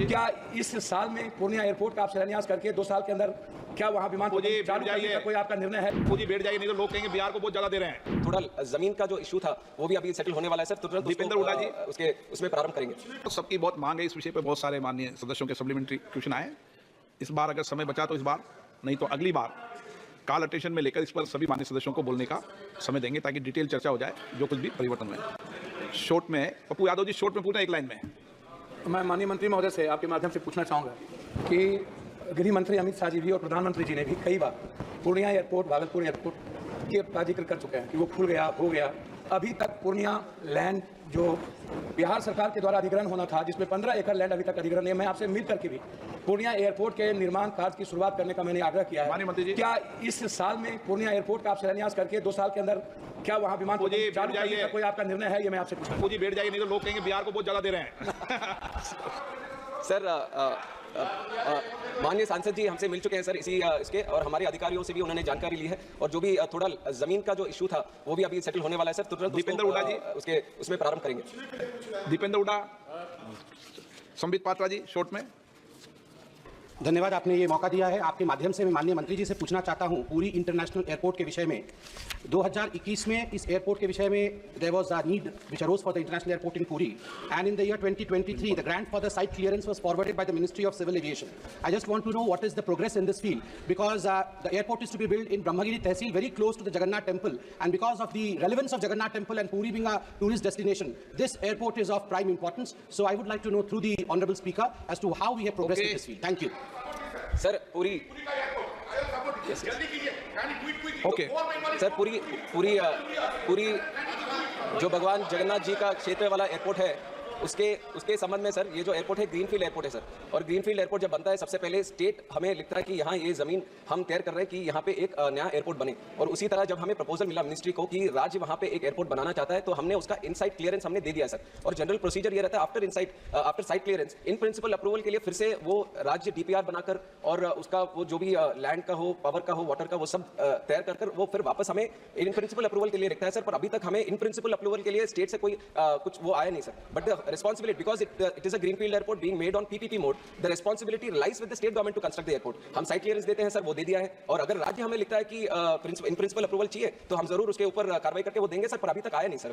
क्या इस साल में पूर्णिया एयरपोर्ट का आप शिलान्यास करके 2 साल के अंदर क्या वहाँ विमान चालू करने का कोई आपका निर्णय है? पूरी बैठ जाइए, नहीं तो लोग कहेंगे बिहार को बहुत ज्यादा दे रहे हैं। थोड़ा जमीन का जो इशू था वो भी अभी सेटल होने वाला है सर, तुरंत दीपेंद्र हुड्डा जी उसके उसमें प्रारंभ करेंगे। तो सबकी बहुत मांग है इस विषय पर, बहुत सारे माननीय सदस्यों के सप्लीमेंट्री क्वेश्चन आए। इस बार अगर समय बचा तो इस बार, नहीं तो अगली बार कॉल अटेंशन में लेकर इस पर सभी माननीय सदस्यों को बोलने का समय देंगे, ताकि डिटेल चर्चा हो जाए जो कुछ भी परिवर्तन हुए। शॉर्ट में है पप्पू यादव जी, शॉर्ट में पूछना, एक लाइन में। मैं माननीय मंत्री महोदय से आपके माध्यम से पूछना चाहूँगा कि गृह मंत्री अमित शाह जी भी और प्रधानमंत्री जी ने भी कई बार पूर्णिया एयरपोर्ट, भागलपुर एयरपोर्ट का जिक्र कर चुके हैं कि वो खुल गया, हो गया। अभी तक पूर्णिया लैंड जो बिहार सरकार के द्वारा अधिग्रहण होना था, जिसमें 15 एकड़ लैंड अभी तक अधिग्रहण है। मैं आपसे मिल करके भी पूर्णिया एयरपोर्ट के निर्माण कार्य की शुरुआत करने का मैंने आग्रह किया है। माननीय मंत्री जी, क्या इस साल में पूर्णिया एयरपोर्ट का आप शिलान्यास करके 2 साल के अंदर क्या वहाँ विमान चालू करने का कोई आपका निर्णय है? ये मैं आपसे पूछना हूँ। पूरी बैठ जाइए, नहीं तो लोग कहेंगे बिहार को बहुत ज्यादा दे रहे हैं। सर माननीय सांसद जी हमसे मिल चुके हैं सर इसी इसके, और हमारे अधिकारियों से भी उन्होंने जानकारी ली है, और जो भी थोड़ा जमीन का जो इशू था वो भी अभी सेटल होने वाला है सर, तुरंत दीपेंद्र हुड्डा जी उसके उसमें प्रारंभ करेंगे। दीपेंद्र हुड्डा, संबित पात्रा जी, शॉर्ट में। धन्यवाद, आपने ये मौका दिया है। आपके माध्यम से मैं माननीय मंत्री जी से पूछना चाहता हूँ पूरी इंटरनेशनल एयरपोर्ट के विषय में। 2021 में इस एयरपोर्ट के विषय में there was a need which arose for the international airport in Puri, and in the year 2023 the grant for the site clearance was forwarded by the ministry of civil aviation. I just want to know what is the progress in this field, because the airport is to be build in Brahmagiri tehsil, very close to the Jagannath temple, and because of the relevance of Jagannath temple and Puri being a tourist destination, this airport is of prime importance. So I would like to know through the honorable speaker as to how we have progressed in this field. Thank you. Sir पूरी okay sir पूरी जो भगवान जगन्नाथ जी का क्षेत्र वाला airport है उसके संबंध में सर, ये जो एयरपोर्ट है ग्रीनफील्ड एयरपोर्ट है सर, और ग्रीनफील्ड एयरपोर्ट जब बनता है सबसे पहले स्टेट हमें लिखता है कि यहाँ ये ज़मीन हम तैयार कर रहे हैं कि यहाँ पे एक नया एयरपोर्ट बने, और उसी तरह जब हमें प्रपोजल मिला मिनिस्ट्री को कि राज्य वहाँ पे एक एयरपोर्ट बनाना चाहता है, तो हमने उसका इनसाइट क्लियरेंस हमने दे दिया सर। और जनरल प्रोसीजर ये रहता है after site clearance in principle approval के लिए फिर से वो राज्य DPR बनाकर और उसका वो जो भी लैंड का हो, पावर का हो, वाटर का, वो सब तैयार कर वो फिर वापस हमें इन प्रिंसिपल अप्रूवल के लिए लिखता है सर। पर अभी तक हमें इन प्रिंसिपल अप्रूवल के लिए स्टेट से कोई कुछ वो आया नहीं sir. But the responsibility, because it is a greenfield airport being made on PPP mode, the responsibility lies with the state government to construct the airport. हम साइट क्लियरेंस देते हैं सर, वो दे दिया है, और अगर राज्य हमें लिखता है कि इन प्रिंसिपल अप्रूवल चाहिए तो हम जरूर उसके ऊपर कार्रवाई करके वो देंगे सर, पर अभी तक आया नहीं सर।